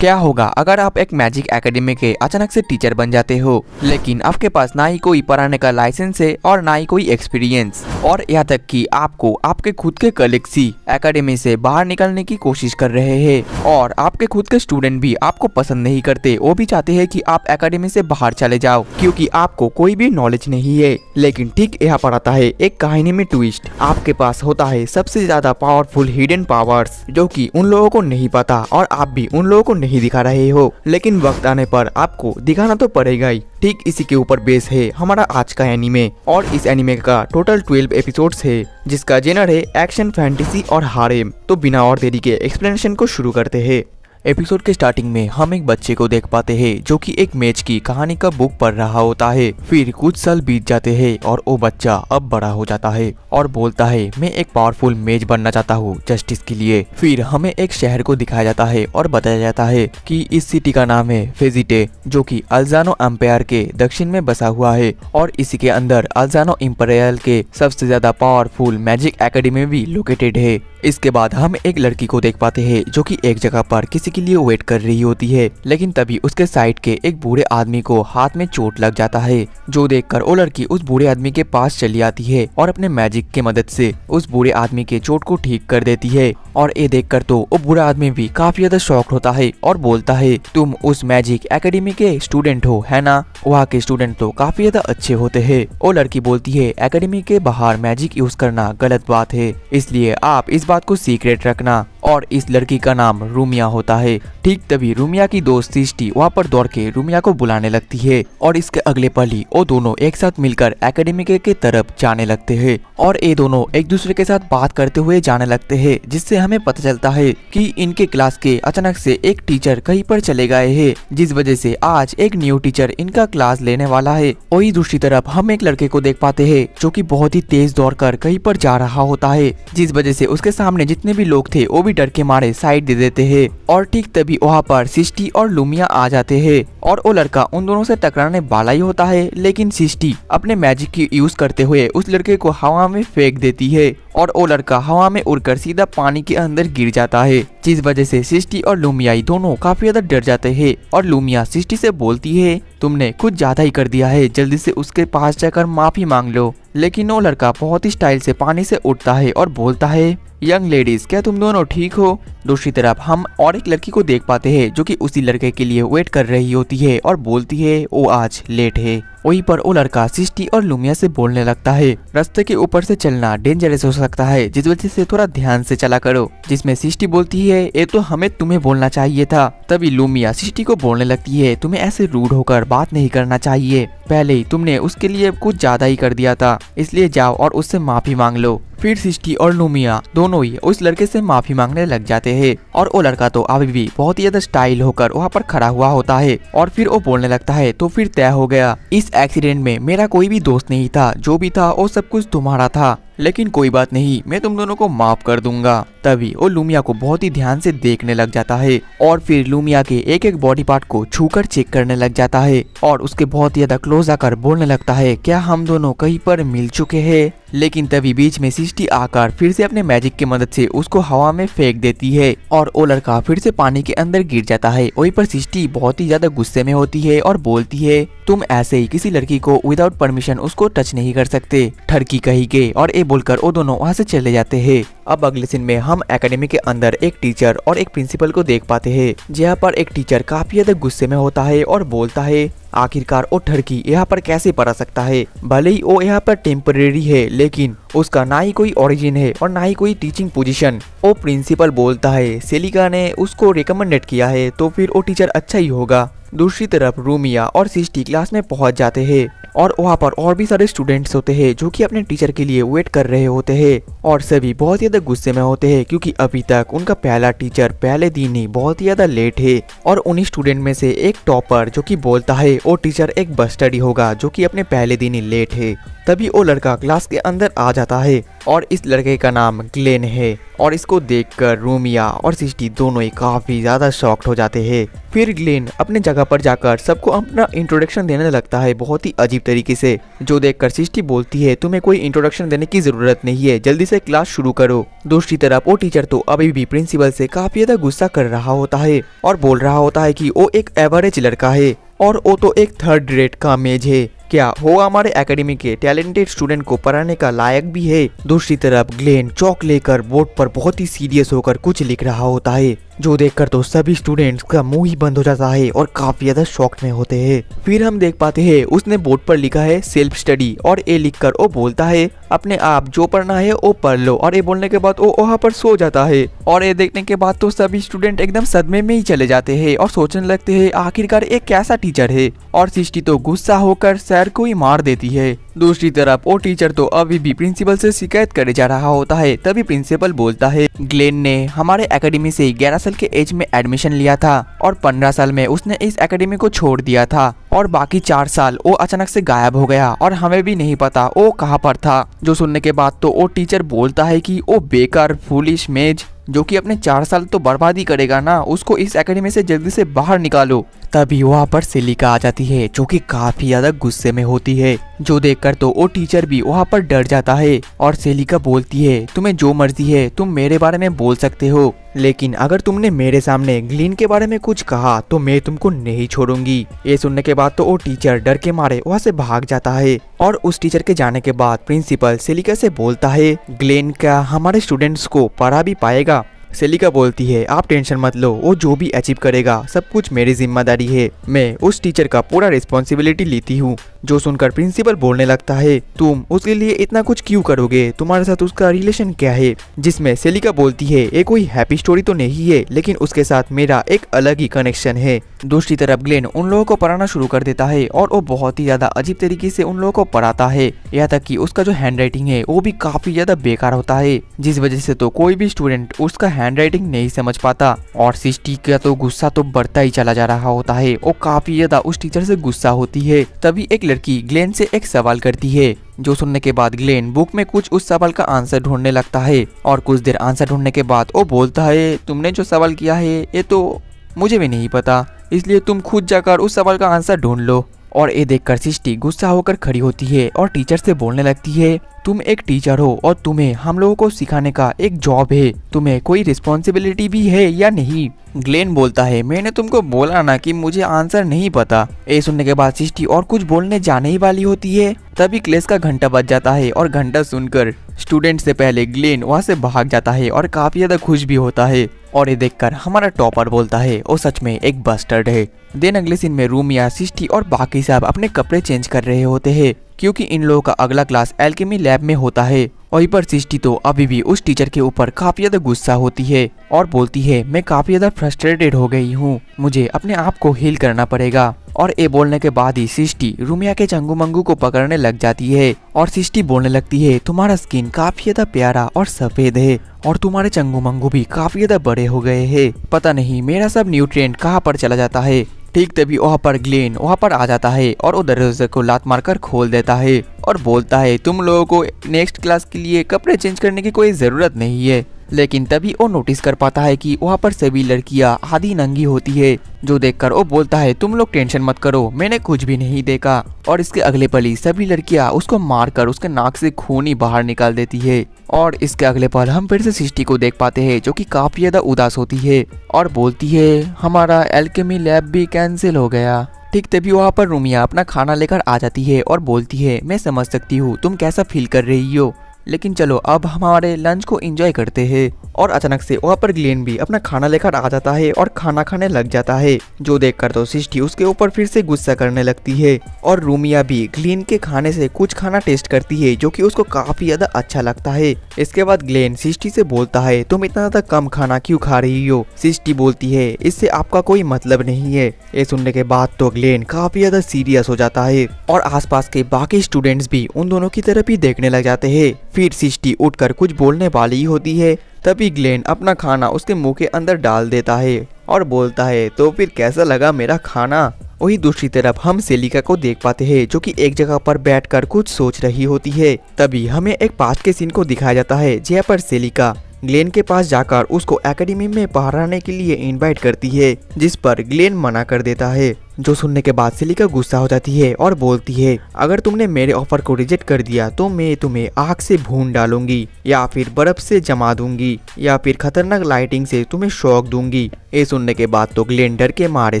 क्या होगा अगर आप एक मैजिक एकेडमी के अचानक से टीचर बन जाते हो, लेकिन आपके पास ना ही कोई पढ़ाने का लाइसेंस है और ना ही कोई एक्सपीरियंस, और यहाँ तक कि आपको आपके खुद के कलीग्स ही एकेडमी से बाहर निकलने की कोशिश कर रहे हैं और आपके खुद के स्टूडेंट भी आपको पसंद नहीं करते। वो भी चाहते हैं कि आप एकेडमी से बाहर चले जाओ क्योंकि आपको कोई भी नॉलेज नहीं है। लेकिन ठीक यहाँ पर आता है एक कहानी में ट्विस्ट। आपके पास होता है सबसे ज्यादा पावरफुल हिडन पावर्स जो कि उन लोगों को नहीं पता और आप भी उन लोगों को नहीं दिखा रहे हो, लेकिन वक्त आने पर आपको दिखाना तो पड़ेगा ही। ठीक इसी के ऊपर बेस है हमारा आज का एनीमे, और इस एनीमे का टोटल 12 एपिसोड्स है जिसका जेनर है एक्शन, फैंटेसी और हारेम। तो बिना और देरी के एक्सप्लेनेशन को शुरू करते हैं। एपिसोड के स्टार्टिंग में हम एक बच्चे को देख पाते हैं जो कि एक मैच की कहानी का बुक पढ़ रहा होता है। फिर कुछ साल बीत जाते हैं और वो बच्चा अब बड़ा हो जाता है और बोलता है मैं एक पावरफुल मेज बनना चाहता हूँ जस्टिस के लिए। फिर हमें एक शहर को दिखाया जाता है और बताया जाता है कि इस सिटी का नाम है फेजिटे, जो कि अल्जानो एम्पायर के दक्षिण में बसा हुआ है और इसी के अंदर अल्जानो इम्पेरियल के सबसे ज्यादा पावरफुल मैजिक एकेडमी भी लोकेटेड है। इसके बाद हम एक लड़की को देख पाते हैं जो कि एक जगह पर किसी के लिए वेट कर रही होती है, लेकिन तभी उसके साइड के एक बूढ़े आदमी को हाथ में चोट लग जाता है, जो देखकर वो लड़की उस बूढ़े आदमी के पास चली आती है और अपने मैजिक की मदद से उस बूढ़े आदमी के चोट को ठीक कर देती है। और ये देखकर तो वो बूढ़ा आदमी भी काफी ज्यादा शॉक्ड होता है और बोलता है तुम उस मैजिक एकेडमी के स्टूडेंट हो, है ना? वहाँ के स्टूडेंट तो काफी ज्यादा अच्छे होते हैं। वो लड़की बोलती है एकेडमी के बाहर मैजिक यूज करना गलत बात है, इसलिए आप इस बात को सीक्रेट रखना। और इस लड़की का नाम रूमिया होता है। ठीक तभी रूमिया की दोस्त सिस्टी वहाँ पर दौड़ के रूमिया को बुलाने लगती है और इसके अगले पल ही वो दोनों एक साथ मिलकर एकेडमी के तरफ जाने लगते हैं और ये दोनों एक दूसरे के साथ बात करते हुए जाने लगते हैं, जिससे हमें पता चलता है कि इनके क्लास के अचानक से एक टीचर कहीं पर चले गए हैं, जिस वजह से आज एक न्यू टीचर इनका क्लास लेने वाला है। वही दूसरी तरफ हम एक लड़के को देख पाते हैं जो कि बहुत ही तेज दौड़कर कहीं पर जा रहा होता है, जिस वजह से उसके सामने जितने भी लोग थे वो भी डर के मारे साइड दे देते हैं। और ठीक तभी वहाँ पर सिस्टी और लूमिया आ जाते हैं और वो लड़का उन दोनों से टकराने वाला ही होता है, लेकिन सिस्टी अपने मैजिक की यूज करते हुए उस लड़के को हवा में फेंक देती है और वो लड़का हवा में उड़कर सीधा पानी के अंदर गिर जाता है, जिस वजह से सिस्टी और लूमिया दोनों काफी ज्यादा डर जाते हैं। और लूमिया सिस्टी से बोलती है तुमने कुछ ज्यादा ही कर दिया है, जल्दी से उसके पास जाकर माफी मांग लो। लेकिन वो लड़का बहुत ही स्टाइल से पानी से उठता है और बोलता है यंग लेडीज, क्या तुम दोनों ठीक हो? दूसरी तरफ हम और एक लड़की को देख पाते हैं जो कि उसी लड़के के लिए वेट कर रही होती है और बोलती है वो आज लेट है। वहीं पर वो लड़का सिस्टी और लूमिया से बोलने लगता है रास्ते के ऊपर से चलना डेंजरस हो सकता है, जिस वजह से थोड़ा ध्यान से चला करो। जिसमें सिस्टी बोलती है ये तो हमें तुम्हें बोलना चाहिए था। तभी लूमिया सिस्टी को बोलने लगती है तुम्हें ऐसे रूड होकर बात नहीं करना चाहिए, पहले ही तुमने उसके लिए कुछ ज्यादा ही कर दिया था, इसलिए जाओ और उससे माफी मांग लो। फिर सिस्टी और लूमिया दोनों ही उस लड़के से माफी मांगने लग जाते हैं और वो लड़का तो अभी भी बहुत ही ज्यादा स्टाइल होकर वहाँ पर खड़ा हुआ होता है और फिर वो बोलने लगता है तो फिर तय हो गया, इस एक्सीडेंट में मेरा कोई भी दोस्त नहीं था, जो भी था वो सब कुछ तुम्हारा था, लेकिन कोई बात नहीं, मैं तुम दोनों को माफ कर दूंगा। तभी वो लूमिया को बहुत ही ध्यान से देखने लग जाता है और फिर लूमिया के एक एक बॉडी पार्ट को छूकर चेक करने लग जाता है और उसके बहुत ही ज्यादा क्लोज आकर बोलने लगता है क्या हम दोनों कहीं पर मिल चुके हैं? लेकिन तभी बीच में सिस्टी आकर फिर से अपने मैजिक की मदद से उसको हवा में फेंक देती है और वो लड़का फिर से पानी के अंदर गिर जाता है। वहीं पर सिस्टी बहुत ही ज्यादा गुस्से में होती है और बोलती है तुम ऐसे ही किसी लड़की को विदाउट परमिशन उसको टच नहीं कर सकते, ठरकी कही के, और ये बोलकर वो दोनों वहाँ से चले जाते हैं। अब अगले सीन में हम एकेडमी के अंदर एक टीचर और एक प्रिंसिपल को देख पाते हैं, जहाँ पर एक टीचर काफी ज्यादा गुस्से में होता है और बोलता है आखिरकार वो ठरकी यहाँ पर कैसे पढ़ा सकता है? भले ही वो यहाँ पर टेम्परेरी है, लेकिन उसका ना ही कोई ओरिजिन है और ना ही कोई टीचिंग पोजीशन। वो प्रिंसिपल बोलता है सेलिका ने उसको रिकमेंडेड किया है तो फिर वो टीचर अच्छा ही होगा। दूसरी तरफ रूमिया और सिस्टी क्लास में पहुंच जाते हैं और वहाँ पर और भी सारे स्टूडेंट्स होते हैं जो कि अपने टीचर के लिए वेट कर रहे होते हैं और सभी बहुत ही ज्यादा गुस्से में होते हैं क्योंकि अभी तक उनका पहला टीचर पहले दिन ही बहुत ही ज्यादा लेट है। और उन्हीं स्टूडेंट में से एक टॉपर जो कि बोलता है वो टीचर एक बस्टर्ड ही होगा जो कि अपने पहले दिन ही लेट है। तभी वो लड़का क्लास के अंदर आ जाता है और इस लड़के का नाम ग्लेन है। और इसको देखकर रूमिया और सिस्टी दोनों ही काफी ज्यादा शॉक्ड हो जाते हैं। फिर ग्लेन अपने जगह पर जाकर सबको अपना इंट्रोडक्शन देने लगता है बहुत ही अजीब तरीके से, जो देखकर सिस्टी बोलती है तुम्हें कोई इंट्रोडक्शन देने की जरूरत नहीं है, जल्दी से क्लास शुरू करो। दूसरी तरफ वो टीचर तो अभी भी प्रिंसिपल से काफी ज्यादा गुस्सा कर रहा होता है और बोल रहा होता है कि वो एक एवरेज लड़का है और वो तो एक थर्ड ग्रेड का मेज है, क्या वो हमारे एकेडमी के टैलेंटेड स्टूडेंट को पढ़ाने का लायक भी है। दूसरी तरफ ग्लेन चौक लेकर बोर्ड पर बहुत ही सीरियस होकर कुछ लिख रहा होता है, जो देखकर तो सभी स्टूडेंट्स का मुंह ही बंद हो जाता है और काफी ज्यादा शॉक में होते हैं। फिर हम देख पाते हैं उसने बोर्ड पर लिखा है सेल्फ स्टडी और ये लिखकर वो बोलता है अपने आप जो पढ़ना है वो पढ़ लो, और ये बोलने के बाद वो वहाँ पर सो जाता है। और ये देखने के बाद तो सभी स्टूडेंट एकदम सदमे में ही चले जाते हैं और सोचने लगते हैं आखिरकार एक कैसा टीचर है। और सिस्टी तो गुस्सा होकर सर को ही मार देती है। दूसरी तरफ वो टीचर तो अभी भी प्रिंसिपल से शिकायत करे जा रहा होता है। तभी प्रिंसिपल बोलता है ग्लेन ने हमारे एकेडमी से 11 साल के एज में एडमिशन लिया था और 15 साल में उसने इस एकेडमी को छोड़ दिया था और बाकी 4 साल वो अचानक से गायब हो गया और हमें भी नहीं पता वो कहाँ पर था। जो सुनने के बाद तो वो टीचर बोलता है कि वो बेकार फूलिश मेज जो कि अपने 4 साल तो बर्बादी करेगा ना, उसको इस एकेडमी से जल्दी से बाहर निकालो। तभी वहाँ पर सेलिका आ जाती है जो कि काफी ज्यादा गुस्से में होती है, जो देखकर तो वो टीचर भी वहाँ पर डर जाता है। और सेलिका बोलती है तुम्हें जो मर्जी है तुम मेरे बारे में बोल सकते हो, लेकिन अगर तुमने मेरे सामने ग्लीन के बारे में कुछ कहा तो मैं तुमको नहीं छोड़ूंगी। ये सुनने के बाद तो वो टीचर डर के मारे वहाँ से भाग जाता है। और उस टीचर के जाने के बाद प्रिंसिपल सेलिका से बोलता है ग्लेन क्या हमारे स्टूडेंट्स को पढ़ा भी पाएगा। सेलिका बोलती है आप टेंशन मत लो, वो जो भी अचीव करेगा सब कुछ मेरी जिम्मेदारी है, मैं उस टीचर का पूरा रिस्पॉन्सिबिलिटी लेती हूँ। जो सुनकर प्रिंसिपल बोलने लगता है तुम उसके लिए इतना कुछ क्यों करोगे, तुम्हारे साथ उसका रिलेशन क्या है। जिसमें सेलिका बोलती है ये कोई हैप्पी स्टोरी तो नहीं है, लेकिन उसके साथ मेरा एक अलग ही कनेक्शन है। दूसरी तरफ ग्लेन उन लोगों को पढ़ाना शुरू कर देता है और वो बहुत ही ज्यादा अजीब तरीके से उन लोगों को पढ़ाता है, यहाँ तक कि उसका जो हैंड राइटिंग है वो भी काफी ज्यादा बेकार होता है, जिस वजह से तो कोई भी स्टूडेंट उसका हैंड राइटिंग नहीं समझ पाता। और सिस्टी का तो गुस्सा तो बढ़ता ही चला जा रहा होता है, वो काफी ज्यादा उस टीचर से गुस्सा होती है। तभी एक लड़की ग्लेन से एक सवाल करती है, जो सुनने के बाद ग्लेन बुक में कुछ उस सवाल का आंसर ढूंढने लगता है। और कुछ देर आंसर ढूंढने के बाद वो बोलता है तुमने जो सवाल किया है ये तो मुझे भी नहीं पता, इसलिए तुम खुद जाकर उस सवाल का आंसर ढूंढ लो। और ये देखकर सिस्टी गुस्सा होकर खड़ी होती है और टीचर से बोलने लगती है तुम एक टीचर हो और तुम्हें हम लोगों को सिखाने का एक जॉब है, तुम्हें कोई रिस्पॉन्सिबिलिटी भी है या नहीं। ग्लेन बोलता है मैंने तुमको बोला ना कि मुझे आंसर नहीं पता। ये सुनने के बाद सिस्टी और कुछ बोलने जाने ही वाली होती है, तभी क्लास का घंटा बज जाता है और घंटा सुनकर स्टूडेंट से पहले ग्लेन वहाँ से भाग जाता है और काफी ज्यादा खुश भी होता है। और ये देखकर हमारा टॉपर बोलता है वो सच में एक बस्टर्ड है। देन अगले सीन में रूमिया सिस्टी और बाकी सब अपने कपड़े चेंज कर रहे होते हैं, क्योंकि इन लोगों का अगला क्लास एल्केमी लैब में होता है। वहीं पर सिस्टी तो अभी भी उस टीचर के ऊपर काफी ज्यादा गुस्सा होती है और बोलती है मैं काफी ज्यादा फ्रस्ट्रेटेड हो गई हूँ, मुझे अपने आप को हील करना पड़ेगा। और ये बोलने के बाद ही सिस्टी रूमिया के चंगू मंगू को पकड़ने लग जाती है और सिस्टी बोलने लगती है तुम्हारा स्किन काफी ज्यादा प्यारा और सफेद है और तुम्हारे चंगू मंगू भी काफी ज्यादा बड़े हो गए हैं, पता नहीं मेरा सब न्यूट्रिएंट कहाँ पर चला जाता है। ठीक तभी वहाँ पर ग्लेन वहाँ पर आ जाता है और वो दरवाजे को लात मारकर खोल देता है और बोलता है तुम लोगों को नेक्स्ट क्लास के लिए कपड़े चेंज करने की कोई जरूरत नहीं है। लेकिन तभी वो नोटिस कर पाता है कि वहाँ पर सभी लड़कियाँ आधी नंगी होती है, जो देखकर वो बोलता है तुम लोग टेंशन मत करो, मैंने कुछ भी नहीं देखा। और इसके अगले पल ही सभी लड़कियाँ उसको मारकर उसके नाक से खून ही बाहर निकाल देती है। और इसके अगले पल हम फिर से सिस्टी को देख पाते हैं जो कि काफी ज्यादा उदास होती है और बोलती है हमारा एल्केमी लैब भी कैंसिल हो गया। ठीक तभी वहाँ पर रूमिया अपना खाना लेकर आ जाती है और बोलती है मैं समझ सकती हूँ तुम कैसा फील कर रही हो, लेकिन चलो अब हमारे लंच को एंजॉय करते हैं। और अचानक से वहाँ पर ग्लेन भी अपना खाना लेकर आ जाता है और खाना खाने लग जाता है, जो देखकर तो सिस्टी उसके ऊपर फिर से गुस्सा करने लगती है। और रूमिया भी ग्लेन के खाने से कुछ खाना टेस्ट करती है जो कि उसको काफी ज्यादा अच्छा लगता है। इसके बाद ग्लेन सिस्टी से बोलता है तुम इतना ज्यादा कम खाना क्यों खा रही हो। सिस्टी बोलती है इससे आपका कोई मतलब नहीं है। ये सुनने के बाद तो ग्लेन काफी ज्यादा सीरियस हो जाता है और आसपास के बाकी स्टूडेंट्स भी उन दोनों की तरफ ही देखने लग जाते हैं। फिर सिस्टी उठकर कुछ बोलने वाली होती है, तभी ग्लेन अपना खाना उसके मुंह के अंदर डाल देता है और बोलता है तो फिर कैसा लगा मेरा खाना। वही दूसरी तरफ हम सेलिका को देख पाते हैं जो कि एक जगह पर बैठकर कुछ सोच रही होती है। तभी हमें एक पास्ट के सीन को दिखाया जाता है जहाँ पर सेलिका ग्लेन के पास जाकर उसको एकेडमी में पढ़ाने के लिए इनवाइट करती है, जिस पर ग्लेन मना कर देता है। जो सुनने के बाद सेलिका गुस्सा हो जाती है और बोलती है, अगर तुमने मेरे ऑफर को रिजेक्ट कर दिया तो मैं तुम्हें आग से भून डालूंगी, या फिर बर्फ से जमा दूंगी, या फिर खतरनाक लाइटिंग से तुम्हें शॉक दूंगी। ये सुनने के बाद तो ग्लेन डर के मारे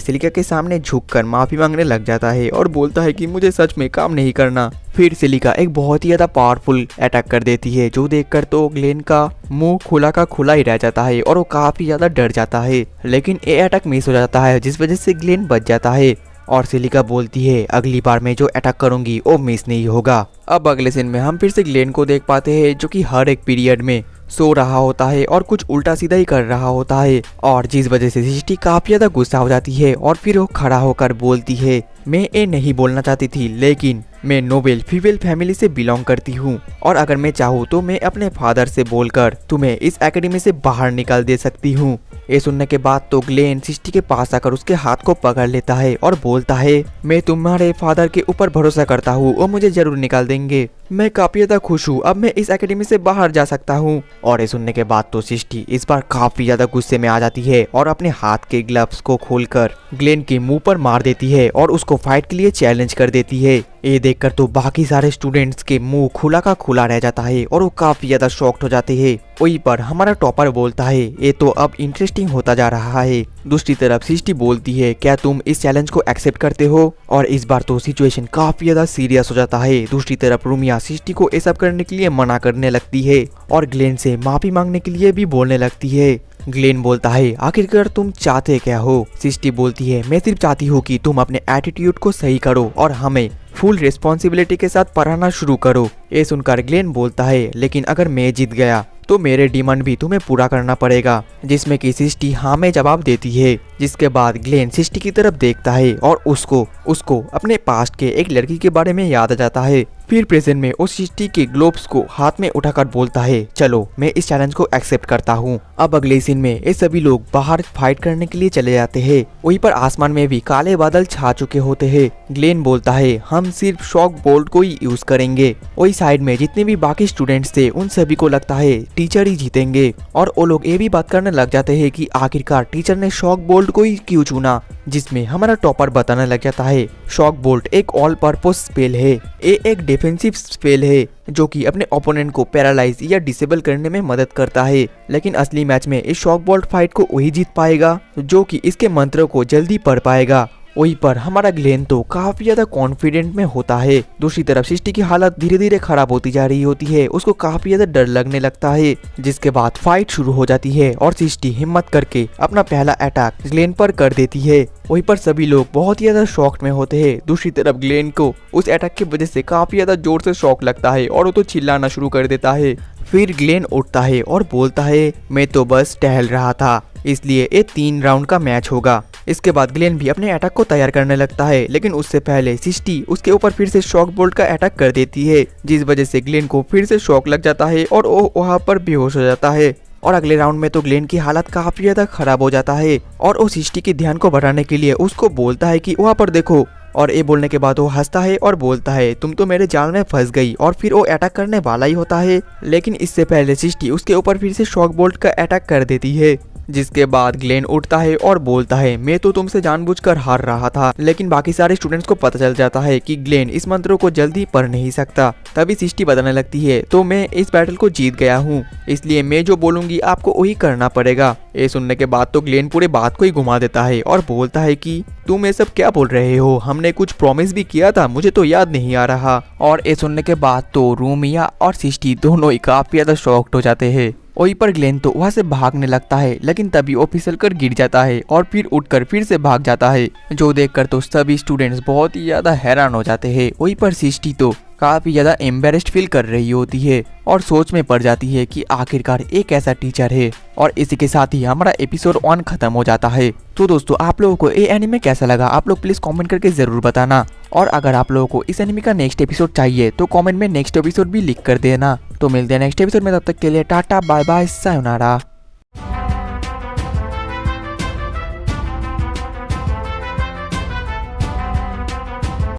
सेलिका के सामने झुककर माफी मांगने लग जाता है और बोलता है कि मुझे सच में काम नहीं करना। फिर सेलिका एक बहुत ही ज्यादा पावरफुल अटैक कर देती है, जो देखकर तो ग्लेन का मुंह खुला का खुला ही रह जाता है और वो काफी ज्यादा डर जाता है। लेकिन ये अटैक मिस हो जाता है, जिस वजह से ग्लेन बच जाता है और सेलिका बोलती है, अगली बार मैं जो अटैक करूंगी वो मिस नहीं होगा। अब अगले सीन में हम फिर से ग्लेन को देख पाते हैं जो कि हर एक पीरियड में सो रहा होता है और कुछ उल्टा सीधा ही कर रहा होता है, और जिस वजह से सृष्टि काफी ज्यादा गुस्सा हो जाती है और फिर वो खड़ा होकर बोलती है, मैं ये नहीं बोलना चाहती थी, लेकिन मैं नोबेल फीमेल फैमिली से बिलोंग करती हूँ और अगर मैं चाहूँ तो मैं अपने फादर से बोलकर तुम्हें इस एकेडमी से बाहर निकाल दे सकती हूँ। ये सुनने के बाद तो ग्लेन सृष्टि के पास आकर उसके हाथ को पकड़ लेता है और बोलता है, मैं तुम्हारे फादर के ऊपर भरोसा करता हूँ, वो मुझे जरूर निकाल देंगे। मैं काफी ज्यादा खुश हूँ, अब मैं इस एकेडमी से बाहर जा सकता हूँ। और ये सुनने के बाद तो सृष्टि इस बार काफी ज्यादा गुस्से में आ जाती है और अपने हाथ के ग्लव्स को खोलकर ग्लेन के मुंह पर मार देती है और उसको फाइट के लिए चैलेंज कर देती है। ये देखकर तो बाकी सारे स्टूडेंट्स के मुंह खुला का खुला रह जाता है और वो काफी ज्यादा शॉक्ड हो जाते हैं। वहीं पर हमारा टॉपर बोलता है, ये तो अब इंटरेस्टिंग होता जा रहा है। दूसरी तरफ सृष्टि बोलती है, क्या तुम इस चैलेंज को एक्सेप्ट करते हो? और इस बार तो सिचुएशन काफी ज्यादा सीरियस हो जाता है। दूसरी तरफ रूमिया सृष्टि को ये सब करने के लिए मना करने लगती है और ग्लेन से माफी मांगने के लिए भी बोलने लगती है। ग्लेन बोलता है, आखिरकार तुम चाहते क्या हो? सृष्टि बोलती है, मैं सिर्फ चाहती हूँ कि तुम अपने एटीट्यूड को सही करो और हमें फुल रिस्पॉन्सिबिलिटी के साथ पढ़ाना शुरू करो। ये सुनकर ग्लेन बोलता है, लेकिन अगर मैं जीत गया तो मेरे डिमांड भी तुम्हें पूरा करना पड़ेगा, जिसमें कि सृष्टि हाँ में जवाब देती है। जिसके बाद ग्लेन सृष्टि की तरफ देखता है और उसको अपने पास्ट के एक लड़की के बारे में याद आ जाता है। फिर प्रेजेंट में उस सृष्टि के ग्लोब्स को हाथ में उठाकर बोलता है, चलो मैं इस चैलेंज को एक्सेप्ट करता हूँ। अब अगले सीन में ये सभी लोग बाहर फाइट करने के लिए चले जाते हैं। वहीं पर आसमान में भी काले बादल छा चुके होते हैं। ग्लेन बोलता है, हम सिर्फ शॉक बोल्ट को ही यूज करेंगे। वही साइड में जितने भी बाकी स्टूडेंट्स थे उन सभी को लगता है टीचर ही जीतेंगे और वो लोग ये भी बात करने लग जाते हैं कि आखिरकार टीचर ने शॉक बोल्ट को ही क्यों चुना, जिसमें हमारा टॉपर बताने लग जाता है, शॉक बोल्ट एक ऑल पर्पस स्पेल है। ये एक डिफेंसिव स्पेल है जो कि अपने ओपोनेंट को पैरालाइज या डिसेबल करने में मदद करता है, लेकिन असली मैच में इस शॉक बोल्ट फाइट को वही जीत पाएगा जो कि इसके मंत्रों को जल्दी पढ़ पाएगा। वहीं पर हमारा ग्लेन तो काफी ज्यादा कॉन्फिडेंट में होता है। दूसरी तरफ सृष्टि की हालत धीरे धीरे खराब होती जा रही होती है, उसको काफी ज्यादा डर लगने लगता है। जिसके बाद फाइट शुरू हो जाती है और सृष्टि हिम्मत करके अपना पहला अटैक ग्लेन पर कर देती है। वहीं पर सभी लोग बहुत ही ज्यादा शॉक्ड में होते हैं। दूसरी तरफ ग्लेन को उस अटैक की वजह से काफी ज्यादा जोर से शॉक लगता है और वो तो चिल्लाना शुरू कर देता है। फिर ग्लेन उठता है और बोलता है, मैं तो बस टहल रहा था, इसलिए ये 3 राउंड का मैच होगा। इसके बाद ग्लेन भी अपने अटैक को तैयार करने लगता है, लेकिन उससे पहले सृष्टि उसके ऊपर फिर से शॉक बोल्ट का अटैक कर देती है, जिस वजह से ग्लेन को फिर से शॉक लग जाता है और वो वहाँ पर बेहोश हो जाता है। और अगले राउंड में तो ग्लेन की हालत काफी ज्यादा खराब हो जाता है और वो सृष्टि के ध्यान को बढ़ाने के लिए उसको बोलता है कि वहाँ पर देखो। और ये बोलने के बाद वो हंसता है और बोलता है, तुम तो मेरे जाल में फंस गई। और फिर वो अटैक करने वाला ही होता है, लेकिन इससे पहले सृष्टि उसके ऊपर फिर से शॉक बोल्ट का अटैक कर देती है। जिसके बाद ग्लेन उठता है और बोलता है, मैं तो तुमसे जानबूझकर हार रहा था, लेकिन बाकी सारे स्टूडेंट्स को पता चल जाता है कि ग्लेन इस मंत्रों को जल्दी पढ़ नहीं सकता। तभी सृष्टि बताने लगती है, तो मैं इस बैटल को जीत गया हूँ, इसलिए मैं जो बोलूंगी आपको वही करना पड़ेगा। ये सुनने के बाद तो ग्लेन पूरे बात को ही घुमा देता है और बोलता है कि तुम ये सब क्या बोल रहे हो, हमने कुछ प्रॉमिस भी किया था, मुझे तो याद नहीं आ रहा। और ये सुनने के बाद तो रूमिया और सृष्टि दोनों ही काफी ज्यादा शॉक्ड हो जाते हैं। वहीं पर ग्लेन तो वहाँ से भागने लगता है, लेकिन तभी वो फिसल कर गिर जाता है और फिर उठकर फिर से भाग जाता है, जो देखकर तो सभी स्टूडेंट्स बहुत ही ज्यादा हैरान हो जाते हैं। वहीं पर सृष्टि तो काफी ज्यादा एम्बेरेस्ड फील कर रही होती है और सोच में पड़ जाती है कि आखिरकार एक ऐसा टीचर है। और इसी के साथ ही हमारा एपिसोड 1 खत्म हो जाता है। तो दोस्तों, आप लोगों को ये एनीमे कैसा लगा, आप लोग प्लीज कमेंट करके जरूर बताना। और अगर आप लोगों को इस एनीमे का नेक्स्ट एपिसोड चाहिए तो कमेंट में नेक्स्ट एपिसोड भी लिख कर देना। तो मिलते हैं नेक्स्ट एपिसोड में, तब तक के लिए टाटा बाय बाय सायोनारा।